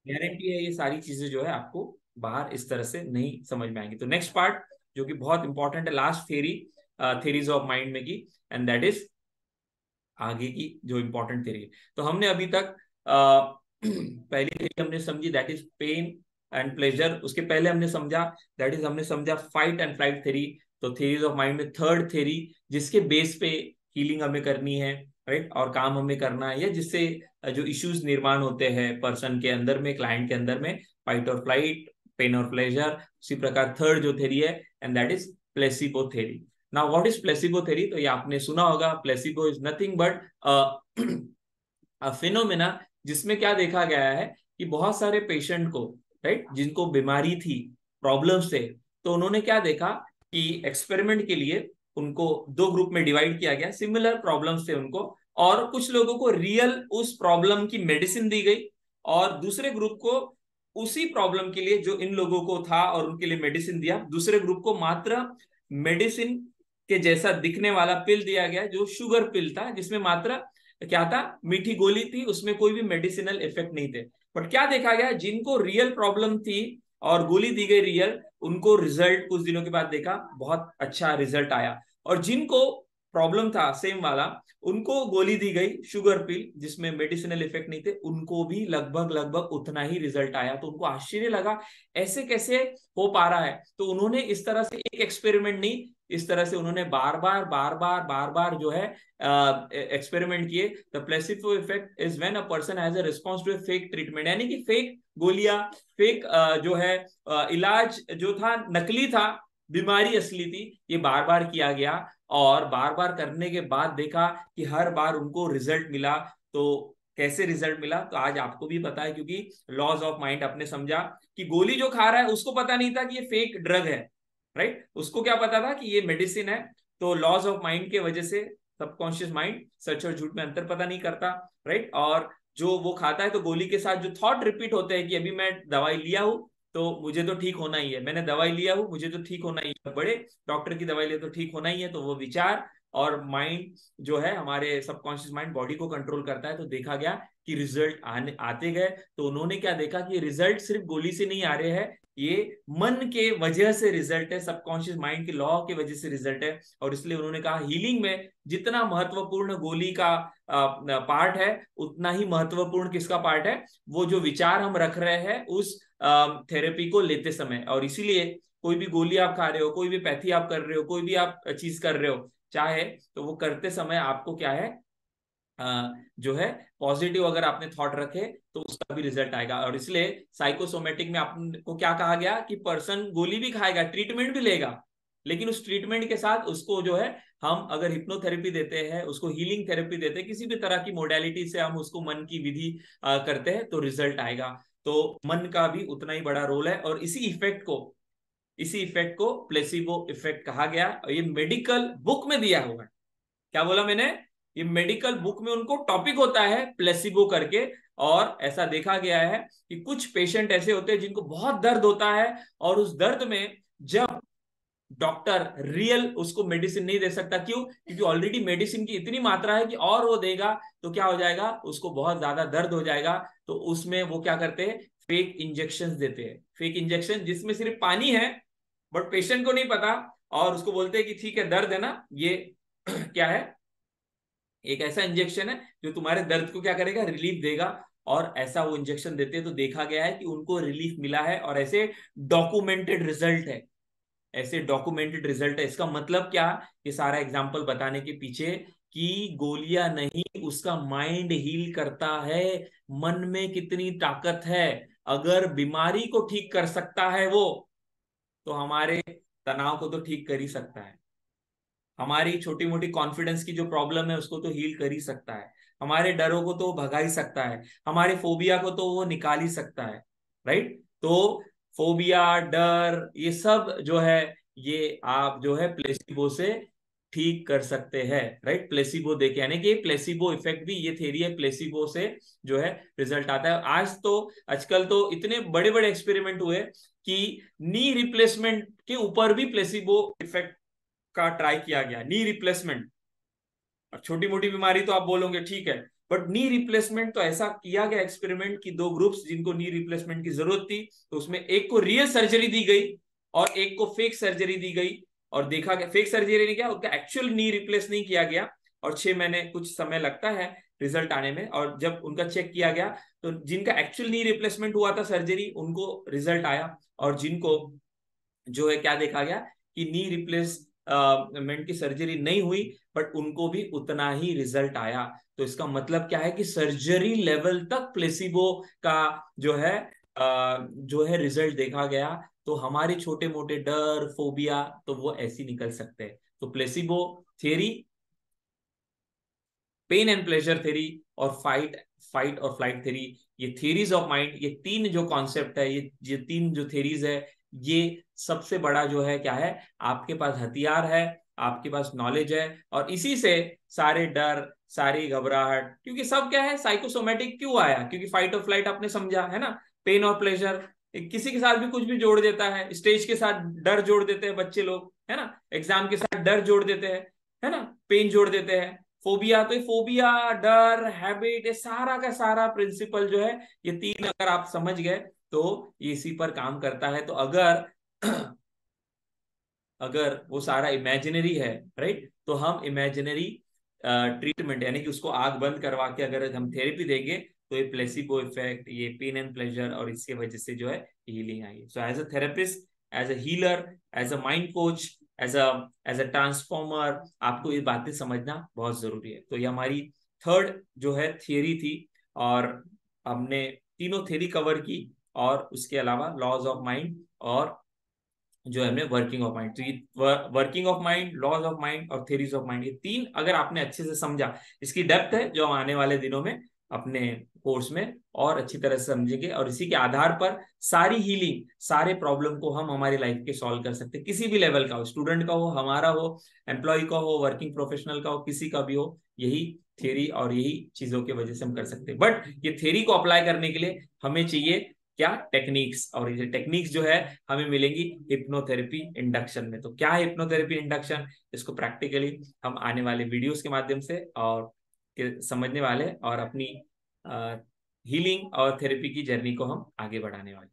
Guarantee है ये सारी चीजें जो है आपको बाहर इस तरह से नहीं समझ में आएंगी। तो नेक्स्ट पार्ट जो कि बहुत इंपॉर्टेंट है, last theory theories of mind में की, एंड दैट इज आगे की जो इंपॉर्टेंट थ्योरी है। तो हमने अभी तक पहली थ्योरी हमने समझी, that is pain and pleasure. उसके पहले हमने समझा, दैट इज हमने समझा फाइट एंड फ्लाइट थ्योरी। तो थ्योरीज ऑफ माइंड में थर्ड थ्योरी जिसके बेस पे हीलिंग हमें करनी है, राइट, और काम हमें करना है, या जिससे जो इश्यूज निर्माण होते हैं पर्सन के अंदर में, क्लाइंट के अंदर में, फाइट और फ्लाइट, पेन और प्लेजर, उसी प्रकार थर्ड जो थ्योरी है, and that is placebo theory. Now what is placebo theory? तो ये आपने सुना होगा, placebo is nothing but phenomena जिसमें क्या देखा गया है कि बहुत सारे पेशेंट को, राइट, जिनको बीमारी थी, प्रॉब्लम्स थे, तो उन्होंने क्या देखा कि एक्सपेरिमेंट के लिए उनको दो ग्रुप में डिवाइड किया गया, सिमिलर प्रॉब्लम्स थे उनको, और कुछ लोगों को रियल उस प्रॉब्लम की मेडिसिन दी गई, और दूसरे ग्रुप को उसी प्रॉब्लम के लिए जो इन लोगों को था और उनके लिए मेडिसिन दिया, दूसरे ग्रुप को मात्र मेडिसिन के जैसा दिखने वाला पिल दिया गया, जो शुगर पिल था, जिसमें मात्र क्या था, मीठी गोली थी, उसमें कोई भी मेडिसिनल इफेक्ट नहीं थे। बट क्या देखा गया, जिनको रियल प्रॉब्लम थी और गोली दी गई रियल, उनको रिजल्ट कुछ दिनों के बाद देखा बहुत अच्छा रिजल्ट आया, और जिनको प्रॉब्लम था सेम वाला, उनको गोली दी गई शुगर पिल जिसमें मेडिसिनल इफेक्ट नहीं थे, उनको भी लगभग लगभग उतना ही रिजल्ट आया। तो उनको आश्चर्य लगा ऐसे कैसे हो पा रहा है। तो उन्होंने इस तरह से एक एक्सपेरिमेंट नहीं, इस तरह से उन्होंने बार बार जो है एक्सपेरिमेंट किए। The placebo effect is when a person has a response to a fake treatment, यानी कि फेक गोलियां, फेक जो है इलाज जो था नकली था, बीमारी असली थी, ये बार बार किया गया, और बार बार करने के बाद देखा कि हर बार उनको रिजल्ट मिला। तो कैसे रिजल्ट मिला, तो आज आपको भी पता है, क्योंकि लॉज ऑफ माइंड आपने समझा कि गोली जो खा रहा है उसको पता नहीं था कि ये फेक ड्रग है, राइट, उसको क्या पता था कि ये मेडिसिन है। तो लॉज ऑफ माइंड के वजह से सबकॉन्शियस माइंड सच और झूठ में अंतर पता नहीं करता, राइट, और जो वो खाता है तो गोली के साथ जो थॉट रिपीट होते हैं कि अभी मैं दवाई लिया हूं तो मुझे तो ठीक होना ही है, मैंने दवाई लिया हूं मुझे तो ठीक होना ही है, बड़े डॉक्टर की दवाई ले तो ठीक होना ही है, तो वो विचार और माइंड जो है, हमारे सबकॉन्शियस माइंड बॉडी को कंट्रोल करता है। तो देखा गया कि रिजल्ट आने आते गए, तो उन्होंने क्या देखा कि रिजल्ट सिर्फ गोली से नहीं आ रहे हैं, ये मन के वजह से रिजल्ट है, सबकॉन्शियस माइंड के लॉ के वजह से रिजल्ट है। और इसलिए उन्होंने कहा हीलिंग में जितना महत्वपूर्ण गोली का पार्ट है, उतना ही महत्वपूर्ण किसका पार्ट है, वो जो विचार हम रख रहे हैं उस थेरेपी को लेते समय। और इसीलिए कोई भी गोली आप खा रहे हो, कोई भी पैथी आप कर रहे हो, कोई भी आप चीज कर रहे हो चाहे, तो वो करते समय आपको क्या है, जो है पॉजिटिव अगर आपने थॉट रखे तो उसका भी रिजल्ट आएगा। और इसलिए साइकोसोमेटिक में आपको क्या कहा गया कि पर्सन गोली भी खाएगा, ट्रीटमेंट भी लेगा, लेकिन उस ट्रीटमेंट के साथ उसको जो है, हम अगर हिप्नोथेरेपी देते हैं, उसको हीलिंग थेरेपी देते हैं, किसी भी तरह की मोडेलिटी से हम उसको मन की विधि करते हैं, तो रिजल्ट आएगा। तो मन का भी उतना ही बड़ा रोल है, और इसी इफेक्ट को प्लेसिबो इफेक्ट कहा गया, और ये मेडिकल बुक में दिया हुआ है। क्या बोला मैंने, ये मेडिकल बुक में उनको टॉपिक होता है प्लेसिबो करके। और ऐसा देखा गया है कि कुछ पेशेंट ऐसे होते हैं जिनको बहुत दर्द होता है, और उस दर्द में जब डॉक्टर रियल उसको मेडिसिन नहीं दे सकता, क्यों, क्योंकि ऑलरेडी मेडिसिन की इतनी मात्रा है कि और वो देगा तो क्या हो जाएगा, उसको बहुत ज्यादा दर्द हो जाएगा। तो उसमें वो क्या करते हैं, फेक इंजेक्शन देते हैं, फेक इंजेक्शन जिसमें सिर्फ पानी है, बट पेशेंट को नहीं पता, और उसको बोलते हैं कि ठीक है दर्द है ना, ये क्या है, एक ऐसा इंजेक्शन है जो तुम्हारे दर्द को क्या करेगा, रिलीफ देगा। और ऐसा वो इंजेक्शन देते हैं, तो देखा गया है कि उनको रिलीफ मिला है, और ऐसे डॉक्यूमेंटेड रिजल्ट है, ऐसे डॉक्यूमेंटेड रिजल्ट है। इसका मतलब क्या, ये सारा एग्जांपल बताने के पीछे कि गोलियां नहीं, उसका माइंड हील करता है, मन में कितनी ताकत है। अगर बीमारी को ठीक कर सकता है वो, तो हमारे तनाव को तो ठीक कर ही सकता है, हमारी छोटी मोटी कॉन्फिडेंस की जो प्रॉब्लम है उसको तो हील कर ही सकता है, हमारे डरों को तो भगा ही सकता है, हमारे फोबिया को तो वो निकाल ही सकता है, राइट। तो फोबिया, डर, ये सब जो है, ये आप जो है प्लेसिबो से ठीक कर सकते हैं, राइट, प्लेसिबो देके, यानी कि प्लेसिबो इफेक्ट भी, ये थेरी है, प्लेसिबो से जो है रिजल्ट आता है। आजकल तो इतने बड़े बड़े एक्सपेरिमेंट हुए कि नी रिप्लेसमेंट के ऊपर भी प्लेसिबो इफेक्ट का ट्राई किया गया, नी रिप्लेसमेंट। और छोटी मोटी बीमारी तो आप बोलोगे ठीक है, बट नी रिप्लेसमेंट तो ऐसा किया गया एक्सपेरिमेंट कि दो ग्रुप्स जिनको नी रिप्लेसमेंट की जरूरत थी, तो उसमें एक को रियल सर्जरी दी गई और एक को फेक सर्जरी दी गई। और देखा गया फेक सर्जरी ने क्या, उनका एक्चुअल नी रिप्लेस नहीं किया गया और 6 महीने कुछ समय लगता है रिजल्ट आने में। और जब उनका चेक किया गया तो जिनका एक्चुअल नी रिप्लेसमेंट हुआ था सर्जरी, उनको रिजल्ट आया। और जिनको जो है क्या देखा गया कि नी रिप्लेसमेंट की सर्जरी नहीं हुई बट उनको भी उतना ही रिजल्ट आया। तो इसका मतलब क्या है कि सर्जरी लेवल तक प्लेसिबो का जो है रिजल्ट देखा गया। तो हमारे छोटे मोटे डर फोबिया तो वो ऐसी निकल सकते हैं। तो placebo theory, pain and pleasure theory और फाइट फाइट और फ्लाइट थ्योरी, ये थ्योरीज ऑफ माइंड, ये तीन जो कॉन्सेप्ट है, ये तीन जो थ्योरीज है, ये सबसे बड़ा जो है क्या है, आपके पास हथियार है, आपके पास नॉलेज है। और इसी से सारे डर, सारी घबराहट, क्योंकि सब क्या है साइकोसोमेटिक क्यों आया, क्योंकि फाइट और फ्लाइट आपने समझा है ना, पेन और प्लेजर किसी के साथ भी कुछ भी जोड़ देता है, स्टेज के साथ डर जोड़ देते हैं बच्चे लोग, है ना, एग्जाम के साथ डर जोड़ देते हैं, है ना, पेन जोड़ देते हैं। फोबिया, तो ये फोबिया, डर, हैबिट, ये सारा का सारा प्रिंसिपल जो है, ये तीन अगर आप समझ गए तो ये इसी पर काम करता है। तो अगर अगर वो सारा इमेजिनरी है, राइट, तो हम इमेजिनरी ट्रीटमेंट यानी कि उसको आग बंद करवा के अगर हम थेरेपी देंगे तो ये प्लेसिबो इफेक्ट, ये पेन एंड प्लेजर और इसके वजह से जो है हीलिंग आई। So as a therapist, as a healer, as a mind coach, as a transformer, आपको ये बातें समझना बहुत जरूरी है। तो ये हमारी थर्ड जो है थियरी थी और हमने तीनों थियरी कवर की और उसके अलावा लॉज ऑफ माइंड और जो है हमने वर्किंग ऑफ माइंड। तो ये working of mind, laws of mind और थ्योरीज ऑफ माइंड, ये तीन अगर आपने अच्छे से समझा, इसकी डेप्थ है जो हम आने वाले दिनों में अपने कोर्स में और अच्छी तरह से समझेंगे। और इसी के आधार पर सारी हीलिंग, सारे प्रॉब्लम को हम हमारी लाइफ के सॉल्व कर सकते हैं, किसी भी लेवल का हो, स्टूडेंट का हो, हमारा हो, एम्प्लॉय का हो, वर्किंग प्रोफेशनल का हो, किसी का भी हो, यही थियरी और यही चीजों की वजह से हम कर सकते हैं। बट ये थियरी को अप्लाई करने के लिए हमें चाहिए क्या, टेक्निक्स। और ये टेक्निक्स जो है हमें मिलेंगी हिप्नोथेरेपी इंडक्शन में। तो क्या है हिप्नोथेरेपी इंडक्शन, इसको प्रैक्टिकली हम आने वाले वीडियोस के माध्यम से और समझने वाले और अपनी हीलिंग और थेरेपी की जर्नी को हम आगे बढ़ाने वाले।